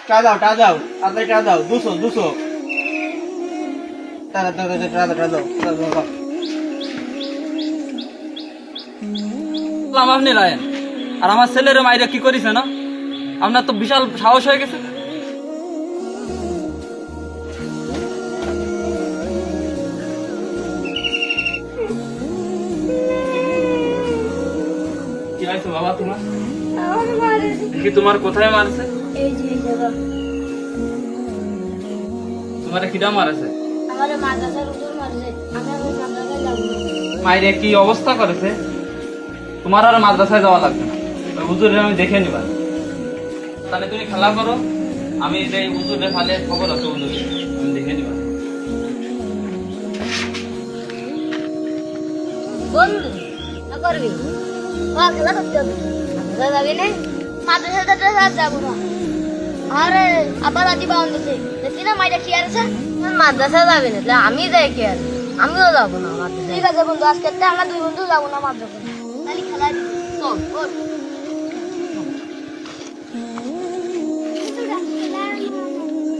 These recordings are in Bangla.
টা দাও তাড়াতাড়ি টা দাও 200 তাড়াতাড়ি টা দাও আপনি রায়েন আর আমার ছেলের মাইরা কি করিছে না? আপনার তো বিশাল সাহস হয়ে গেছে। কি হয়েছে বাবা তোমার? কি তোমার কোথায় মারছে? তোমার কিটা মারছে? মাইরে কি অবস্থা করেছে? তোমার আর মাদ্রাসায় যাওয়া লাগবে না, হুজুরে আমি দেখে নিবা। তাহলে তুমি খেলা করো, আমি যে হুজুরে ফালে খবর আছে হুজুরে আমি দেখে নিবা। বন্ধু না করবি খেলা করতে হবে, যাবি না মাদ্রাসা যাবো না। আরে আবার আজি বাউন্ডছে দেখি না মাইটা কি আছে, মাদ্রাসা যাবে না আমি যাই কি আর আমিও যাবো না মাদ্রাসা। ঠিক আছে বন্ধু, আজকে আমরা দুই বন্ধু যাবো না মাদ্রাসা, তাহলে খেলা চল।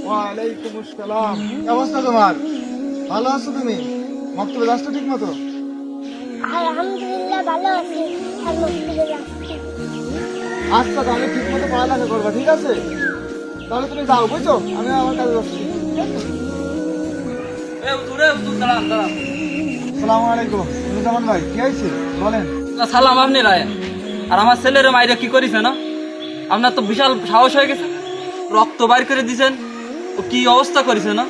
ওয়ালাইকুম আসসালাম। কি অবস্থা তোমার? ভালো আছো তুমি? মক্তবে যাচ্ছ ঠিক মতো? আলহামদুলিল্লাহ ভালো আছি। আচ্ছা তাহলে ঠিক মতো পড়ালেখা করবা, ঠিক আছে? তাহলে তুমি যাও, বুঝছো? আমি আমার কাজে যাচ্ছি। আসসালামু আলাইকুম নুরুজ্জামান ভাই, কি হয়েছে বলেন? সালাম আপনি রায়েন আর আমার ছেলের মাইরা কি করিছে না? আপনার তো বিশাল সাহস হয়ে গেছে, রক্ত বাইর করে দিয়েছেন, ও কি অবস্থা করেছে না?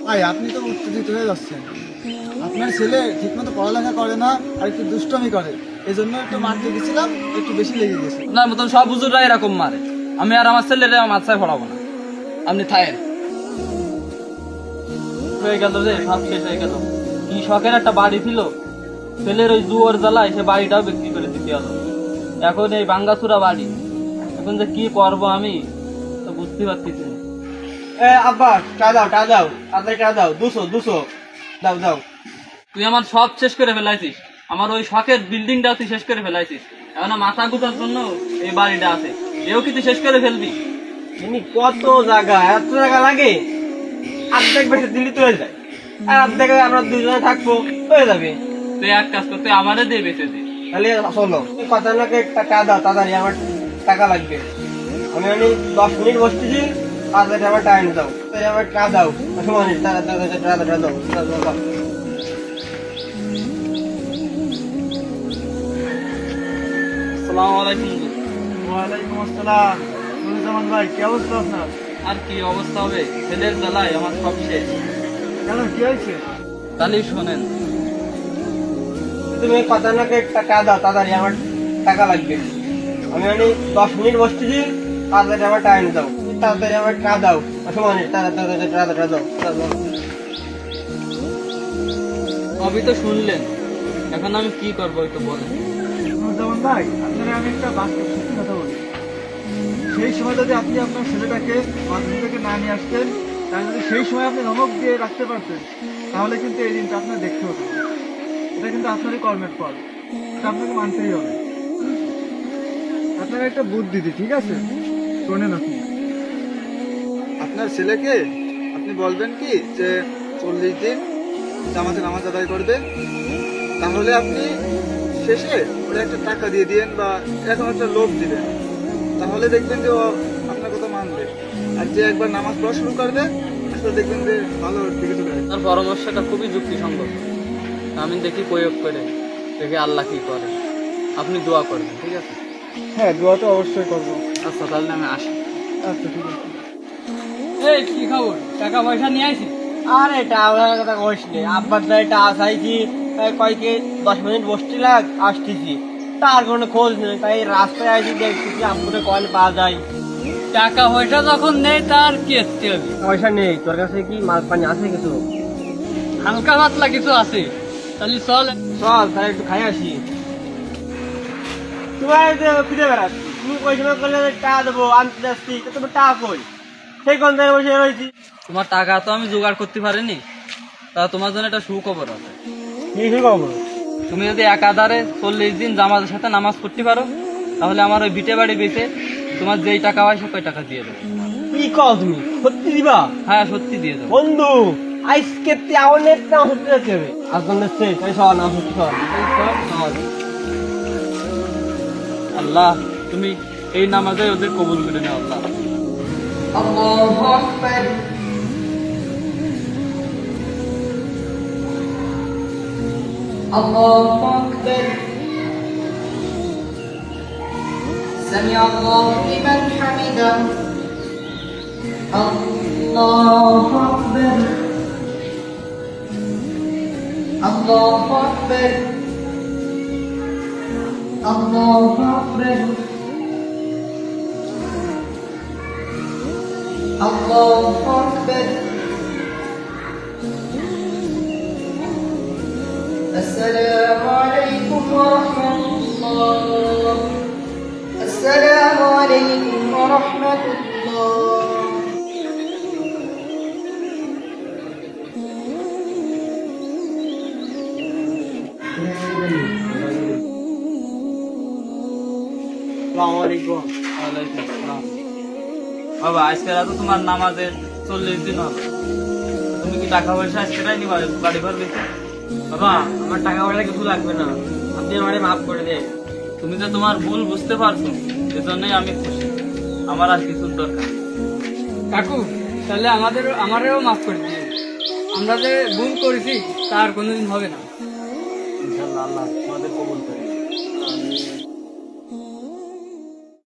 ভাই আপনি তো উত্তেজিত হয়ে যাচ্ছেন। আপনার ছেলে ঠিক মতো পড়ালেখা করে না আর একটু দুষ্টমি করে, এই জন্য একটু মারতে গেছিলাম, একটু বেশি লেগে গেছে। আপনার মতন সব হুজুররা এরকম মারে, আমি আর আমার ছেলের মাথায় পড়াবো না। আপনি থাকেন। হয়ে গেল রে, সব শেষ হয়ে গেল। কি শখের একটা বাড়ি ছিল, ছেলের ওই জুয়োর জ্বালায় সে বাড়িটাও বিক্রি করে দিতে হলো। এখন এই ভাঙ্গাচুরা বাড়ি, এখন যে কি করবো আমি তো বুঝতে পারতেছি না। আব্বা টা দাও তাড়াতাড়ি টা দাও 200 দাও। তুই আমার সব শেষ করে ফেলাইছিস, আমার ওই শখের বিল্ডিংটা তুই শেষ করে ফেলাইছিস। এখন মাথা গুটার জন্য এই বাড়িটা আছে, এও কি তুই শেষ করে ফেলবি? কত জায়গা, এত জায়গা লাগে? অর্ধেক বেশি দিল্লি তো হয়ে যায়, আর অর্ধেক আমরা দুজনে থাকবো, হয়ে যাবে। তুই এক কাজ করতে আমারে দিয়ে বেঁচে দে। তাহলে শোনো, কথা নাকি টাকা দাও তাড়াতাড়ি, আমার টাকা লাগবে। আমি 10 মিনিট বসতেছি, তাড়াতাড়ি আমার টাইম দাও, তাহলে আমার টাকা দাও। সময় তাড়াতাড়ি দাও। আসসালামু আলাইকুম। ওয়ালাইকুম আসসালাম নুরুজ্জামান ভাই, কি অবস্থা আপনার? আর কি অবস্থা হবে, ছেলের জ্বালায় আমার সব শেষ। কেন কি হয়েছে? তাহলে শোনেন, তুমি কথা নাকি টাকা দাও তাড়াতাড়ি, আমার টাকা লাগবে। আমি 10 মিনিট বসতেছি, তাড়াতাড়ি আমার টাইম দাও, তাড়াতাড়ি আমার টাকা দাও। সময় তাড়াতাড়ি দাও। সবই তো শুনলেন, এখন আমি কি করবো একটু বলেন। নুরুজ্জামান ভাই, আপনারা আমি একটা বাস্তব সত্যি কথা বলি। সেই সময় যদি আপনি আপনার ছেলেটাকে মাদ্রাসা থেকে না নিয়ে আসতেন, তাহলে যদি সেই সময় আপনি নমক দিয়ে রাখতে পারতেন, তাহলে কিন্তু এই দিনটা আপনার দেখতে হতো। এটা কিন্তু আপনারই কর্মের ফল, এটা আপনাকে মানতেই হবে। আপনার একটা বুদ্ধি দিই, ঠিক আছে? শোনেন আপনি, আপনার ছেলেকে আপনি বলবেন কি যে 40 দিন জামাতে নামাজ আদায় করবে, তাহলে আপনি শেষে ওরা একটা টাকা দিয়ে দিয়েন বা এরকম একটা লোভ দিবেন, তাহলে দেখবেন যে ও আপনার কথা মানবে। আর যে একবার নামাজ পড়া শুরু করবে, আসলে দেখবেন যে ভালো দিকে চলে যাবে। তার পরামর্শটা খুবই যুক্তিসঙ্গত, আমি দেখি প্রয়োগ করে দেখি আল্লাহ কি করে। আপনি দোয়া করবেন, ঠিক আছে? হ্যাঁ, দোয়া তো অবশ্যই করবো। আচ্ছা তাহলে আমি আসি। আচ্ছা ঠিক আছে। এই কি খবর, টাকা পয়সা নিয়ে আইছি? আরে টাকার কথা কইস নে, আব্বার দ্বারা টাকা চাইছি, কয়েকে 10 মিনিট বসতে লাগ আসতেছি, তার কোনো খোঁজ নেই। তাই রাস্তায় আসি, দেখতেছি আব্বুরে কল পাওয়া যায়। টাকা পয়সা যখন নেই তার কি আসতে হবে? পয়সা নেই, তোর কাছে কি মাল পানি আছে কিছু? হালকা পাতলা কিছু আছে, তাহলে চল। চল তাহলে একটু খাই আসি। তোমার ফিরে বেড়াস, তুমি ওই সময় করলে টাকা দেবো আনতে যাচ্ছি, তোমার টাকা কই? সেই কোন জায়গায় বসে রয়েছি। তোমার টাকা তো আমি জোগাড় করতে পারিনি, তা তোমার জন্য একটা সুখবর আছে। কি খবর? তুমি যদি একাধারে 40 দিন জামাতের সাথে নামাজ পড়তে পারো, তাহলে আমার ওই ভিটে বাড়ি বেঁচে তোমার যেই টাকা হয় সে টাকা দিয়ে দেবো। কি কও তুমি সত্যি দিবা? হ্যাঁ সত্যি দিয়ে দেবো। বন্ধু আজকে অনেক নাম সত্যি যাচ্ছে আসলে তাই সব নাম সত্যি সব আল্লাহ তুমি এই নামাজে ওদের কবুল করে নাও আল্লাহ। الله أكبر الله أكبر سمع الله لمن حمده الله أكبر الله أكبر الله أكبر الله أكبر السلام عليكم ورحمة الله السلام عليكم ورحمة الله আসসালামু আলাইকুম। ওয়ালাইকুম আসসালাম। বাবা আজকে রাতে তোমার নামাজের 40 দিন হবে, তুমি কি টাকা পয়সা আজকেটাই নিবা বাড়ি ঘর বেশি? বাবা আমার টাকা পয়সা কিছু লাগবে না, আপনি আমারে মাফ করে দেন। তুমি তো তোমার ভুল বুঝতে পারছো, এজন্যই আমি খুশি। আমার আর কিছুর দরকার নেই। কাকু তাহলে আমাদেরও মাফ করে দিন, আমরা যে ভুল করেছি তার কোনোদিন হবে না। ইনশাআল্লাহ আল্লাহ তোমাদের কবুল করে।